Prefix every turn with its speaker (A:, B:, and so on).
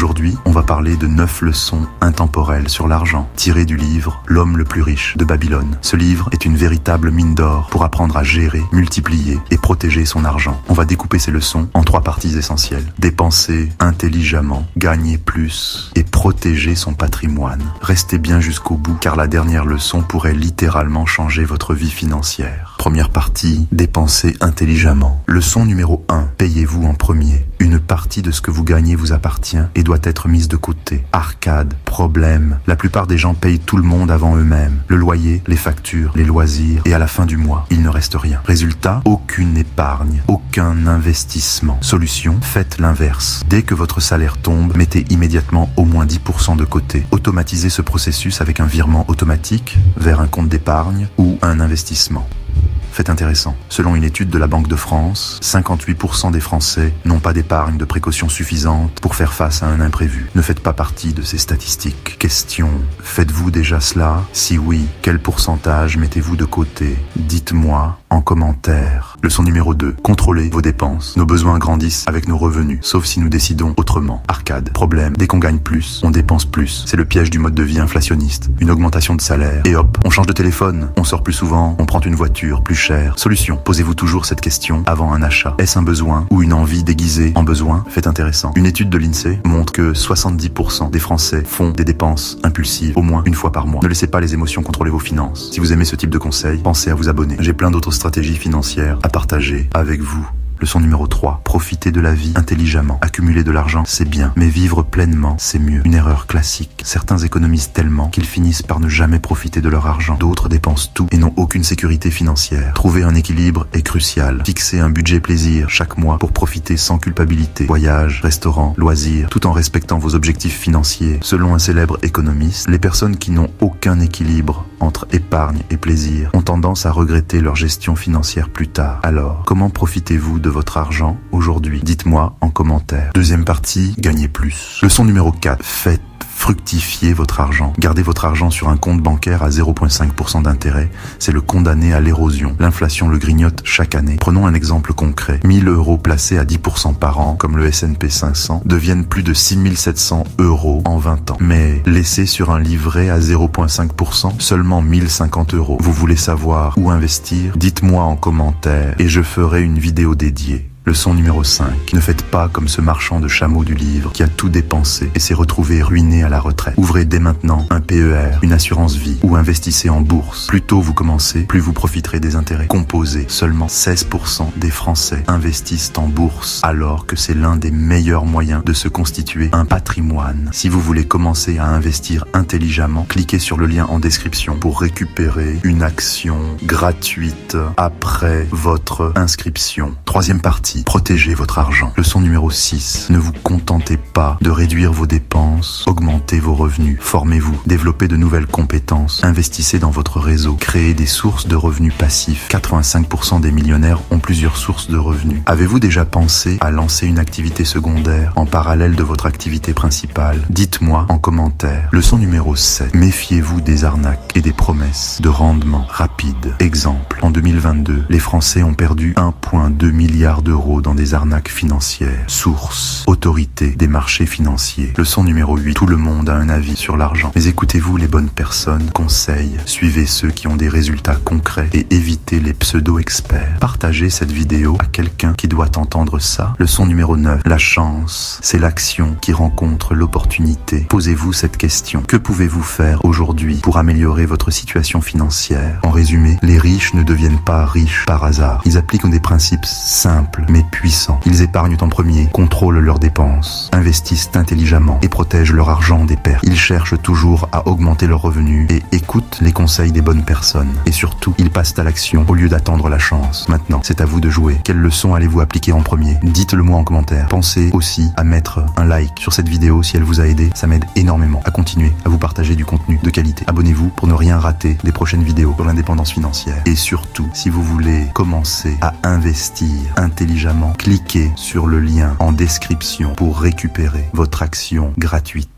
A: Aujourd'hui, on va parler de 9 leçons intemporelles sur l'argent, tirées du livre L'homme le plus riche de Babylone. Ce livre est une véritable mine d'or pour apprendre à gérer, multiplier et protéger son argent. On va découper ces leçons en 3 parties essentielles. Dépenser intelligemment, gagner plus et protéger son patrimoine. Restez bien jusqu'au bout car la dernière leçon pourrait littéralement changer votre vie financière. Première partie, dépenser intelligemment. Leçon numéro 1, payez-vous en premier. Une partie de ce que vous gagnez vous appartient et doit être mise de côté. Arcade, problème. La plupart des gens payent tout le monde avant eux-mêmes. Le loyer, les factures, les loisirs et à la fin du mois, il ne reste rien. Résultat, aucune épargne, aucun investissement. Solution, faites l'inverse. Dès que votre salaire tombe, mettez immédiatement au moins 10% de côté. Automatisez ce processus avec un virement automatique vers un compte d'épargne ou un investissement. Fait intéressant. Selon une étude de la Banque de France, 58% des Français n'ont pas d'épargne de précaution suffisante pour faire face à un imprévu. Ne faites pas partie de ces statistiques. Question, faites-vous déjà cela? Si oui, quel pourcentage mettez-vous de côté? Dites-moi en commentaire. Leçon numéro 2. Contrôlez vos dépenses. Nos besoins grandissent avec nos revenus, sauf si nous décidons autrement. Arcade. Problème, dès qu'on gagne plus, on dépense plus. C'est le piège du mode de vie inflationniste. Une augmentation de salaire. Et hop, on change de téléphone, on sort plus souvent, on prend une voiture plus chère. Solution, posez-vous toujours cette question avant un achat. Est-ce un besoin ou une envie déguisée en besoin? Fait intéressant. Une étude de l'INSEE montre que 70% des Français font des dépenses impulsives au moins une fois par mois. Ne laissez pas les émotions contrôler vos finances. Si vous aimez ce type de conseils, pensez à vous abonner. J'ai plein d'autres stratégies financières à partager avec vous. Leçon numéro 3. Profiter de la vie intelligemment. Accumuler de l'argent, c'est bien, mais vivre pleinement, c'est mieux. Une erreur classique. Certains économisent tellement qu'ils finissent par ne jamais profiter de leur argent. D'autres dépensent tout et n'ont aucune sécurité financière. Trouver un équilibre est crucial. Fixer un budget plaisir chaque mois pour profiter sans culpabilité. Voyages, restaurants, loisirs, tout en respectant vos objectifs financiers. Selon un célèbre économiste, les personnes qui n'ont aucun équilibre entre épargne et plaisir ont tendance à regretter leur gestion financière plus tard. Alors, comment profitez-vous de votre argent aujourd'hui? Dites-moi en commentaire. Deuxième partie, gagnez plus. Leçon numéro 4. Faites fructifier votre argent. Gardez votre argent sur un compte bancaire à 0,5% d'intérêt. C'est le condamné à l'érosion. L'inflation le grignote chaque année. Prenons un exemple concret. 1000 € placés à 10% par an, comme le S&P 500, deviennent plus de 6700 € en 20 ans. Mais laissés sur un livret à 0,5%, seulement 1050 €. Vous voulez savoir où investir? Dites-moi en commentaire et je ferai une vidéo dédiée. Leçon numéro 5. Ne faites pas comme ce marchand de chameaux du livre qui a tout dépensé et s'est retrouvé ruiné à la retraite. Ouvrez dès maintenant un PER, une assurance vie ou investissez en bourse. Plus tôt vous commencez, plus vous profiterez des intérêts. Composez, seulement 16% des Français investissent en bourse alors que c'est l'un des meilleurs moyens de se constituer un patrimoine. Si vous voulez commencer à investir intelligemment, cliquez sur le lien en description pour récupérer une action gratuite après votre inscription. Troisième partie. Protégez votre argent. Leçon numéro 6. Ne vous contentez pas de réduire vos dépenses, augmentez vos revenus, formez-vous, développez de nouvelles compétences, investissez dans votre réseau, créez des sources de revenus passifs. 85% des millionnaires ont plusieurs sources de revenus. Avez-vous déjà pensé à lancer une activité secondaire en parallèle de votre activité principale? Dites-moi en commentaire. Leçon numéro 7. Méfiez-vous des arnaques et des promesses de rendement rapide. Exemple, en 2022, les Français ont perdu 1,2 milliard d'euros dans des arnaques financières. Source, autorité des marchés financiers. Leçon numéro 8. Tout le monde a un avis sur l'argent. Mais écoutez-vous les bonnes personnes, conseils, suivez ceux qui ont des résultats concrets et évitez les pseudo-experts. Partagez cette vidéo à quelqu'un qui doit entendre ça. Leçon numéro 9. La chance, c'est l'action qui rencontre l'opportunité. Posez-vous cette question. Que pouvez-vous faire aujourd'hui pour améliorer votre situation financière? En résumé, les riches ne deviennent pas riches par hasard. Ils appliquent des principes simples mais puissants. Ils épargnent en premier, contrôlent leurs dépenses, investissent intelligemment et protègent leur argent des pertes. Ils cherchent toujours à augmenter leurs revenus et écoutent les conseils des bonnes personnes. Et surtout, ils passent à l'action au lieu d'attendre la chance. Maintenant, c'est à vous de jouer. Quelle leçon allez-vous appliquer en premier? Dites-le moi en commentaire. Pensez aussi à mettre un like sur cette vidéo si elle vous a aidé. Ça m'aide énormément à continuer à vous partager du contenu de qualité. Abonnez-vous pour ne rien rater des prochaines vidéos sur l'indépendance financière. Et surtout, si vous voulez commencer à investir intelligemment, cliquez sur le lien en description pour récupérer votre action gratuite.